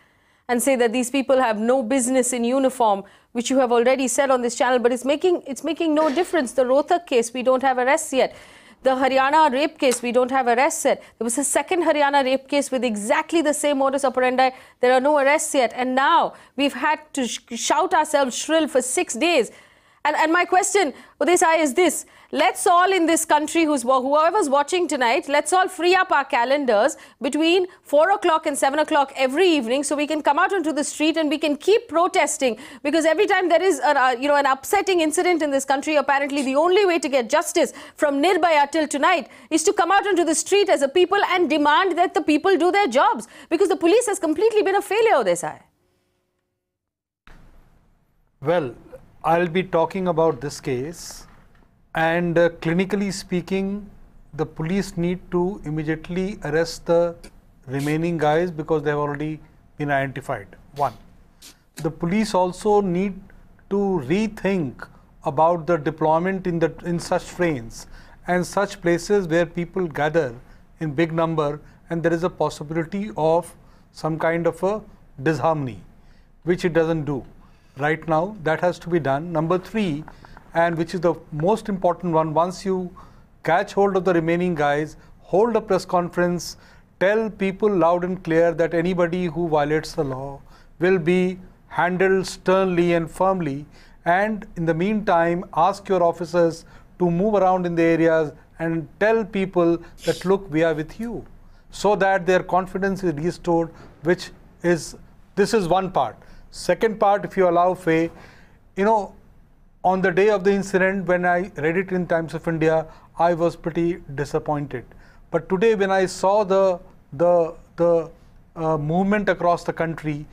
and say that these people have no business in uniform, which you have already said on this channel, but it's making no difference. The Rohtak case, we don't have arrests yet. The Haryana rape case, we don't have arrests yet. There was a second Haryana rape case with exactly the same modus operandi. There are no arrests yet. And now we've had to shout ourselves shrill for 6 days. And my question, Uday Sahay, is this. Let's all in this country, whoever's watching tonight, let's all free up our calendars between 4 o'clock and 7 o'clock every evening so we can come out onto the street and we can keep protesting. Because every time there is an upsetting incident in this country, apparently the only way to get justice from Nirbhaya till tonight is to come out onto the street as a people and demand that the people do their jobs. Because the police has completely been a failure, Uday Sahay. Well, I'll be talking about this case. And clinically speaking, the police need to immediately arrest the remaining guys because they have already been identified. One. The police also need to rethink about the deployment in such trains and such places where people gather in big number and there is a possibility of some kind of a disharmony, which it doesn't do. Right now, that has to be done. Number 3, and which is the most important one, once you catch hold of the remaining guys, hold a press conference, tell people loud and clear that anybody who violates the law will be handled sternly and firmly, and in the meantime ask your officers to move around in the areas and tell people that look, we are with you, so that their confidence is restored, this is one part. Second part, if you allow, Faye, on the day of the incident, when I read it in Times of India, I was pretty disappointed. But today, when I saw the movement across the country,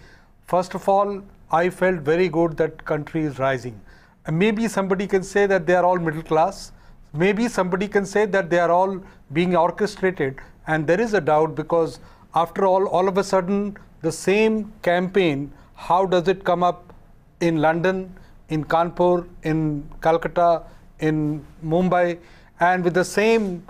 first of all, I felt very good that country is rising. And maybe somebody can say that they are all middle class. Maybe somebody can say that they are all being orchestrated. And there is a doubt because, after all of a sudden, the same campaign, how does it come up in London, in Kanpur, in Calcutta, in Mumbai, and with the same,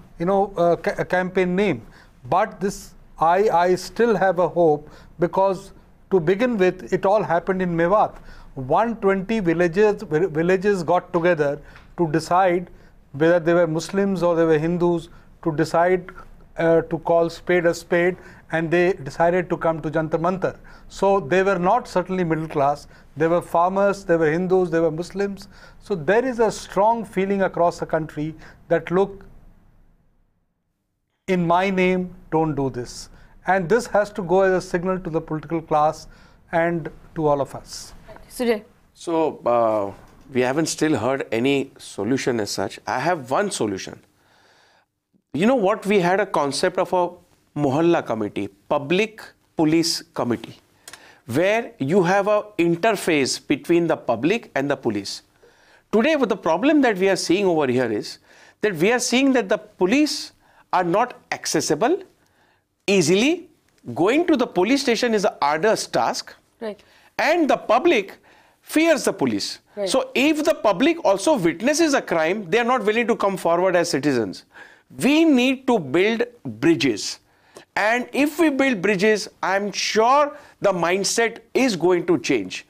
campaign name. But this, I still have a hope because to begin with, it all happened in Mewat. 120 villages got together to decide whether they were Muslims or they were Hindus, to decide to call spade a spade, and they decided to come to Jantar Mantar. So they were not certainly middle class. They were farmers, they were Hindus, they were Muslims. So there is a strong feeling across the country that, look, in my name, don't do this. And this has to go as a signal to the political class and to all of us. Sujay. So we haven't still heard any solution as such. I have one solution. You know what? We had a concept of a Mohalla committee, public police committee, where you have an interface between the public and the police. Today, the problem that we are seeing over here is that we are seeing that the police are not accessible easily. Going to the police station is an arduous task. Right. And the public fears the police. Right. So if the public also witnesses a crime, they are not willing to come forward as citizens. We need to build bridges. And if we build bridges, I'm sure the mindset is going to change.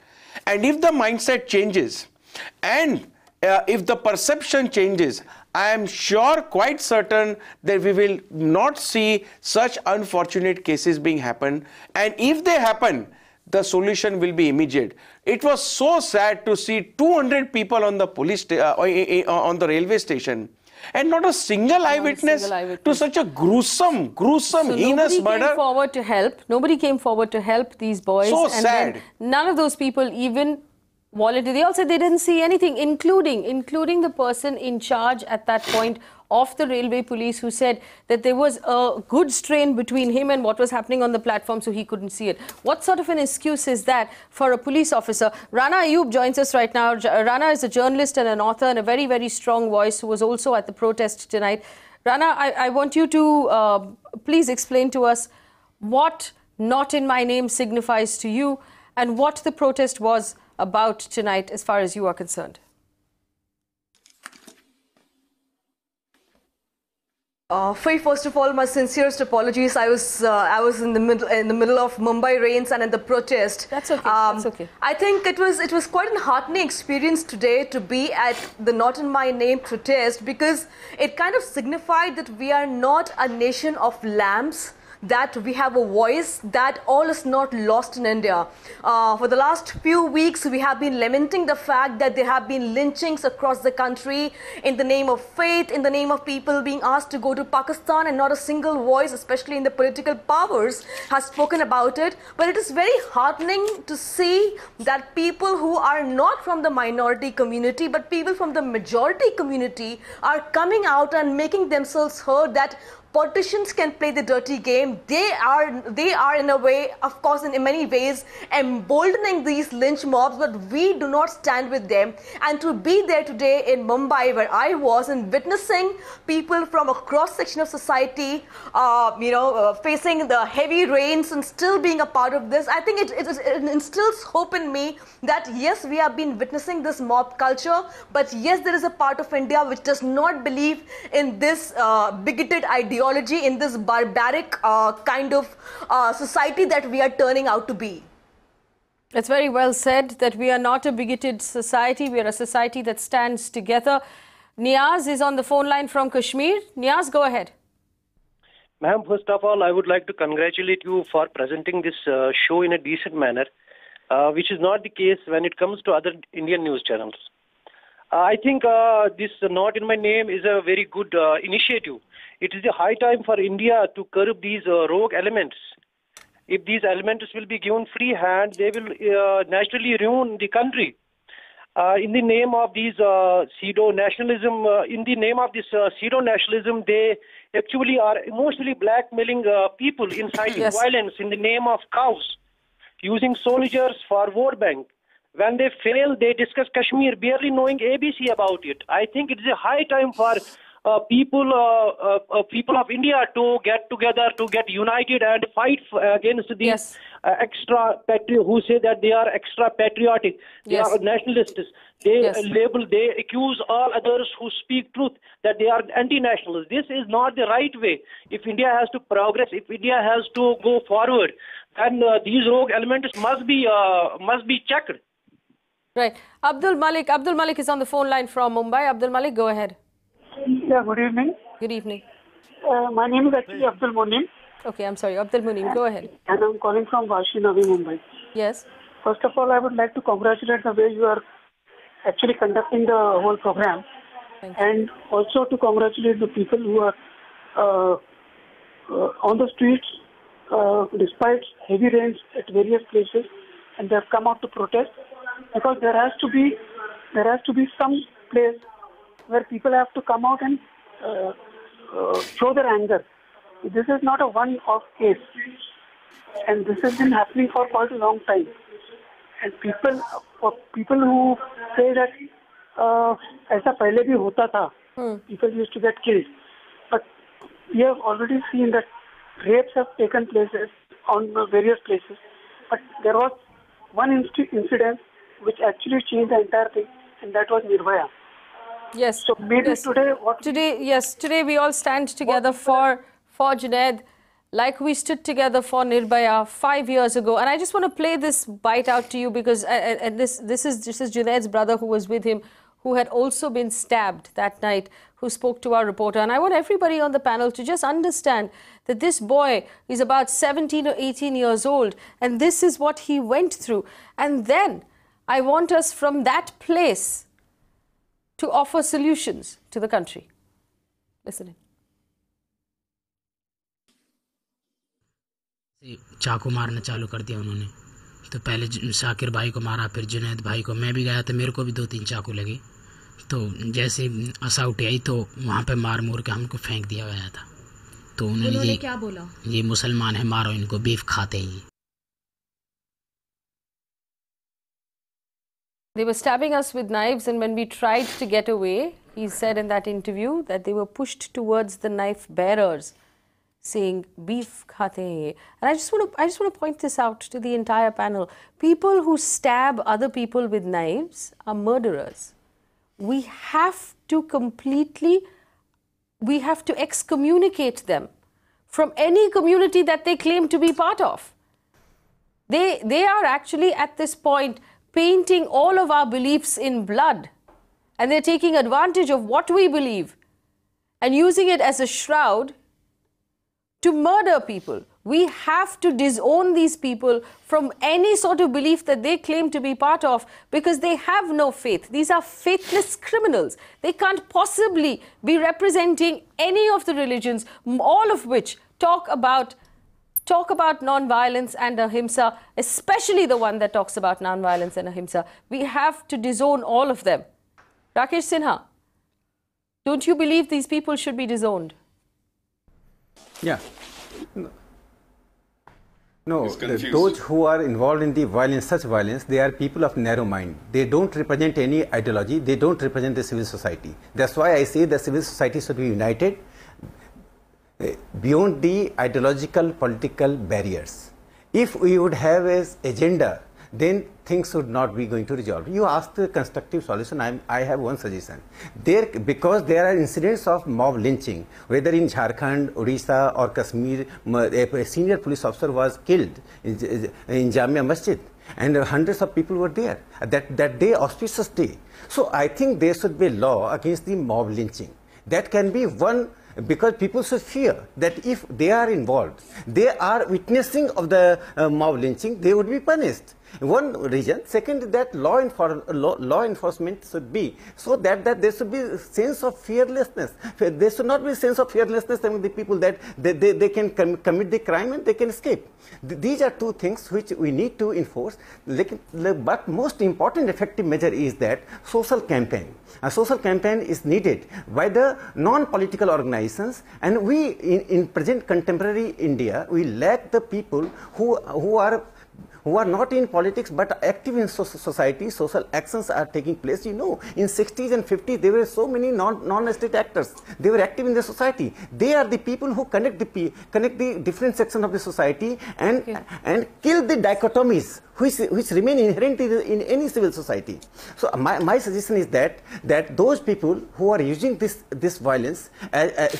And if the mindset changes, and if the perception changes, I am sure, quite certain, that we will not see such unfortunate cases being happen. And if they happen, the solution will be immediate. It was so sad to see 200 people on the on the railway station, and not a single eyewitness to such a gruesome, so heinous murder. Nobody came forward to help. Nobody came forward to help these boys. So and sad. Then none of those people even volunteered. They all said they didn't see anything, including the person in charge at that point of the railway police, who said that there was a good strain between him and what was happening on the platform, so he couldn't see it. What sort of an excuse is that for a police officer? Rana Ayubb joins us right now. Rana is a journalist and an author and a very, very strong voice who was also at the protest tonight. Rana, I want you to please explain to us what "not in my name" signifies to you and what the protest was about tonight as far as you are concerned. First of all, my sincerest apologies. I was in the middle of Mumbai rains and in the protest. That's okay. That's okay. I think it was quite an heartening experience today to be at the Not in My Name protest, because it kind of signified that we are not a nation of lambs, that we have a voice, that all is not lost in India. For the last few weeks, we have been lamenting the fact that there have been lynchings across the country in the name of faith, in the name of people being asked to go to Pakistan, and not a single voice, especially in the political powers, has spoken about it. But it is very heartening to see that people who are not from the minority community, but people from the majority community are coming out and making themselves heard, that politicians can play the dirty game. They are in a way, of course, in many ways, emboldening these lynch mobs, but we do not stand with them. And to be there today in Mumbai, where I was, and witnessing people from a cross section of society, facing the heavy rains and still being a part of this, I think it instills hope in me that yes, we have been witnessing this mob culture, but yes, there is a part of India which does not believe in this bigoted ideology, in this barbaric kind of society that we are turning out to be. It's very well said that we are not a bigoted society. We are a society that stands together. Niaz is on the phone line from Kashmir. Niaz, go ahead. Ma'am, first of all, I would like to congratulate you for presenting this show in a decent manner, which is not the case when it comes to other Indian news channels. I think this Not in My Name is a very good initiative. It is the high time for India to curb these rogue elements. If these elements will be given free hand, they will naturally ruin the country. In the name of these pseudo-nationalism, they actually are emotionally blackmailing people, inciting violence in the name of cows, using soldiers for vote bank. When they fail, they discuss Kashmir, barely knowing ABC about it. I think it is a high time for people of India to get together, to get united and fight against these extra patriots who say that they are extra patriotic. They are nationalists. They they accuse all others who speak truth that they are anti-nationalists. This is not the right way. If India has to progress, if India has to go forward, then these rogue elements must be checked. Right. Abdul Malik is on the phone line from Mumbai. Abdul Malik, go ahead. Yeah, good evening. Good evening. My name is actually Abdul Munim. Okay, I'm sorry. Abdul Munim, go ahead. And I'm calling from Vashi, Navi Mumbai. Yes. First of all, I would like to congratulate the way you are actually conducting the whole program. And also to congratulate the people who are on the streets despite heavy rains at various places, and they have come out to protest, because there has to be some place where people have to come out and show their anger. This is not a one-off case, and this has been happening for quite a long time. And people who say that ऐसा पहले भी होता था, people used to get killed. But we have already seen that rapes have taken places on various places. But there was one incident which actually changed the entire thing, and that was Nirbhaya. Yes. So maybe today we all stand together for Junaid, like we stood together for Nirbhaya 5 years ago. And I just want to play this bite out to you, because this is Junaid's brother who was with him, who had also been stabbed that night, who spoke to our reporter. And I want everybody on the panel to just understand that this boy is about 17 or 18 years old, and this is what he went through. And then I want us from that place to offer solutions to the country. Listen in. चाकू मारना चालू कर दिया उन्होंने। तो पहले शाकिर भाई को मारा, फिर जुनैद भाई को। मैं भी गया तो मेरे को भी 2-3 चाकू लगे। तो जैसे असौटी आई तो वहाँ पे मार मूर के हमको फेंक दिया गया था। तो उन्होंने क्या बोला? ये मुसलमान है, मारो इनको, बीफ खाते हैं। They were stabbing us with knives, and when we tried to get away, he said in that interview that they were pushed towards the knife bearers, saying beef khate hain. And I just want to point this out to the entire panel. People who stab other people with knives are murderers. We have to completely we have to excommunicate them from any community that they claim to be part of. They are actually at this point painting all of our beliefs in blood, and they're taking advantage of what we believe and using it as a shroud to murder people. We have to disown these people from any sort of belief that they claim to be part of, because they have no faith. These are faithless criminals. They can't possibly be representing any of the religions, all of which talk about non-violence and ahimsa, especially the one that talks about non-violence and ahimsa. We have to disown all of them. Rakesh Sinha, don't you believe these people should be disowned? Yeah. No, those who are involved in the violence, such violence, they are people of narrow mind. They don't represent any ideology. They don't represent the civil society. That's why I say the civil society should be united beyond the ideological, political barriers. If we would have an agenda, then things would not be going to resolve. You asked a constructive solution. I have one suggestion. Because there are incidents of mob lynching, whether in Jharkhand, Odisha or Kashmir, a senior police officer was killed in Jamia Masjid, and hundreds of people were there. That day, auspicious day. So I think there should be a law against the mob lynching. That can be one, because people should fear that if they are involved, they are witnessing of the mob lynching, they would be punished. One reason. Second, that law enforcement should be so that there should be a sense of fearlessness. There should not be a sense of fearlessness among the people that they can commit the crime and they can escape. These are two things which we need to enforce. But most important effective measure is that social campaign. A social campaign is needed by the non-political organizations, and we in present contemporary India, we lack the people who are not in politics but active in society. Social actions are taking place. You know, in 60s and 50s, there were so many non-state actors. They were active in the society. They are the people who connect the different sections of the society and kill the dichotomies which remain inherent in any civil society. So my suggestion is that those people who are using this violence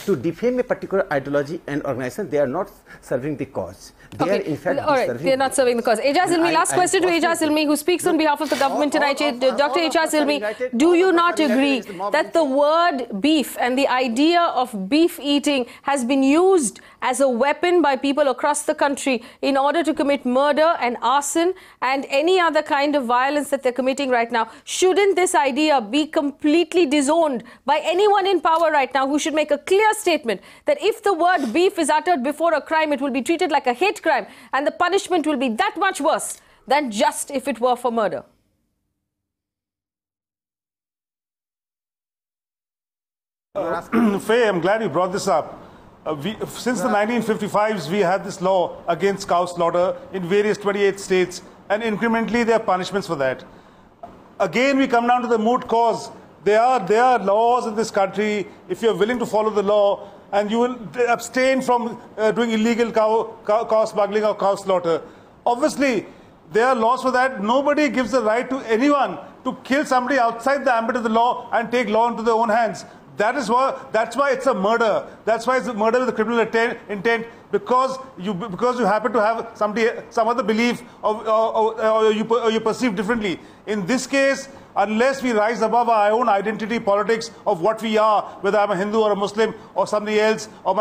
to defame a particular ideology and organization, they are not serving the cause. They are in fact serving. They are not serving the cause. Aijaz Ilmi, last question to Aijaz Ilmi, who speaks on behalf of the government tonight. Dr. Aijaz Ilmi, do you not agree that the word beef and the idea of beef eating has been used as a weapon by people across the country in order to commit murder and arson and any other kind of violence that they're committing right now? Shouldn't this idea be completely disowned by anyone in power right now who should make a clear statement that if the word beef is uttered before a crime, it will be treated like a hate crime and the punishment will be that much worse than just if it were for murder? Faye, I'm glad you brought this up. Since the 1955s, we had this law against cow slaughter in various 28 states, and incrementally there are punishments for that. Again, we come down to the moot cause. There are laws in this country. If you're willing to follow the law, and you will abstain from doing illegal cow smuggling or cow slaughter. Obviously, there are laws for that. Nobody gives the right to anyone to kill somebody outside the ambit of the law and take law into their own hands. That's why it's a murder. That's why it's a murder with a criminal intent, because you happen to have some other belief or you perceive differently. In this case, unless we rise above our own identity politics of what we are, whether I'm a Hindu or a Muslim or somebody else, or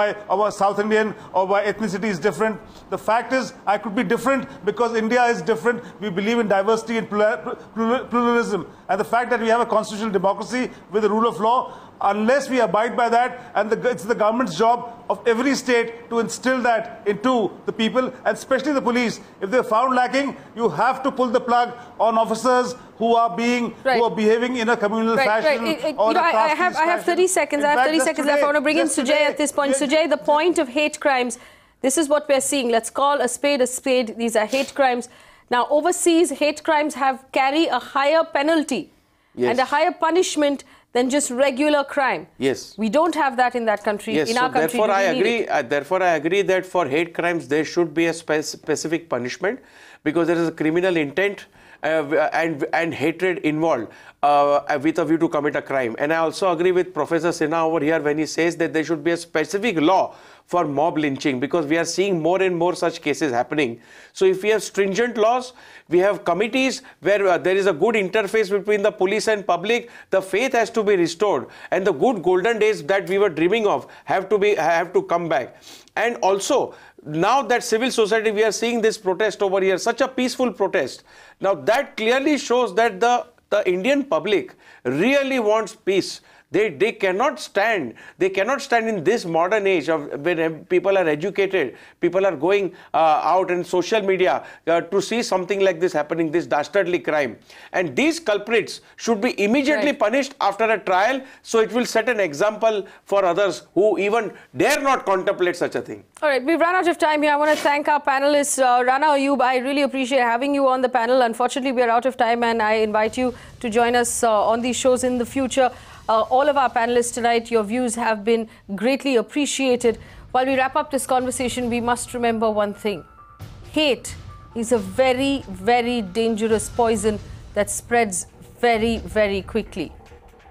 a South Indian, or my ethnicity is different. The fact is, I could be different because India is different. We believe in diversity and pluralism. And the fact that we have a constitutional democracy with the rule of law, unless we abide by that, and it's the government's job of every state to instill that into the people, and especially the police. If they're found lacking, you have to pull the plug on officers who are behaving in a communal fashion. I have 30 seconds. I have 30 seconds left. I want to bring in Sujay at this point. Sujay, the point of hate crimes, this is what we're seeing. Let's call a spade a spade. These are hate crimes. Now, overseas, hate crimes carry a higher penalty and a higher punishment than just regular crime. Yes. We don't have that in that country. Yes. In our country, therefore, I agree that for hate crimes, there should be a specific punishment, because there is a criminal intent and hatred involved with a view to commit a crime. And I also agree with Professor Sinha over here when he says that there should be a specific law for mob lynching, because we are seeing more and more such cases happening. So if we have stringent laws, we have committees where there is a good interface between the police and public, the faith has to be restored, and the good golden days that we were dreaming of have to come back. And also, now that civil society, we are seeing this protest over here, such a peaceful protest. Now that clearly shows that the Indian public really wants peace. They cannot stand. They cannot stand in this modern age of when people are educated, people are going out in social media to see something like this happening, this dastardly crime. And these culprits should be immediately punished after a trial, so it will set an example for others who even dare not contemplate such a thing. All right, we've run out of time here. I want to thank our panelists. Rana Ayubb, I really appreciate having you on the panel. Unfortunately, we are out of time, and I invite you to join us on these shows in the future. All of our panelists tonight, your views have been greatly appreciated. While we wrap up this conversation, we must remember one thing. Hate is a very, very dangerous poison that spreads very, very quickly.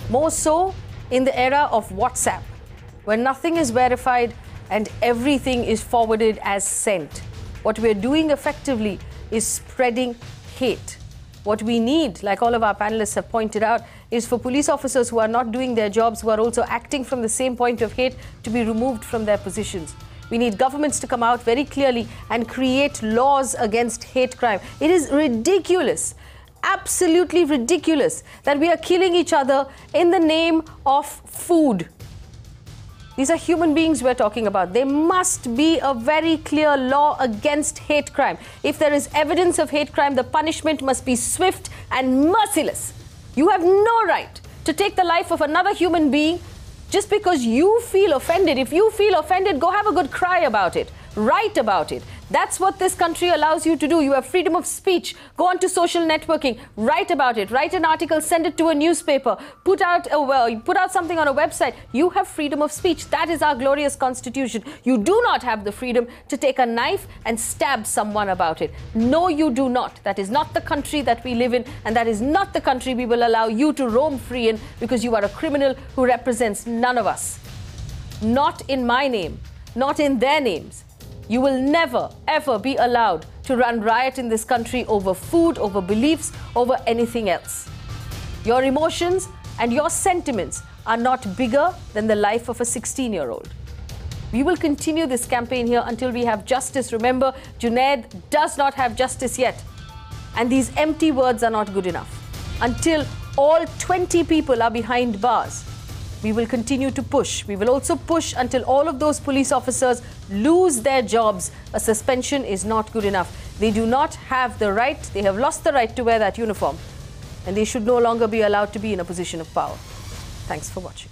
More so in the era of WhatsApp, where nothing is verified and everything is forwarded as sent. What we're doing effectively is spreading hate. What we need, like all of our panelists have pointed out, is for police officers who are not doing their jobs, who are also acting from the same point of hate, to be removed from their positions. We need governments to come out very clearly and create laws against hate crime. It is ridiculous, absolutely ridiculous, that we are killing each other in the name of food. These are human beings we're talking about. There must be a very clear law against hate crime. If there is evidence of hate crime, the punishment must be swift and merciless. You have no right to take the life of another human being just because you feel offended. If you feel offended, go have a good cry about it. Write about it. That's what this country allows you to do. You have freedom of speech. Go on to social networking. Write about it. Write an article. Send it to a newspaper. Put out something on a website. You have freedom of speech. That is our glorious constitution. You do not have the freedom to take a knife and stab someone about it. No, you do not. That is not the country that we live in, and that is not the country we will allow you to roam free in, because you are a criminal who represents none of us. Not in my name. Not in their names. You will never, ever be allowed to run riot in this country over food, over beliefs, over anything else. Your emotions and your sentiments are not bigger than the life of a 16-year-old. We will continue this campaign here until we have justice. Remember, Junaid does not have justice yet. And these empty words are not good enough. Until all 20 people are behind bars, we will continue to push. We will also push until all of those police officers lose their jobs. A suspension is not good enough. They do not have the right, they have lost the right to wear that uniform, and they should no longer be allowed to be in a position of power. Thanks for watching.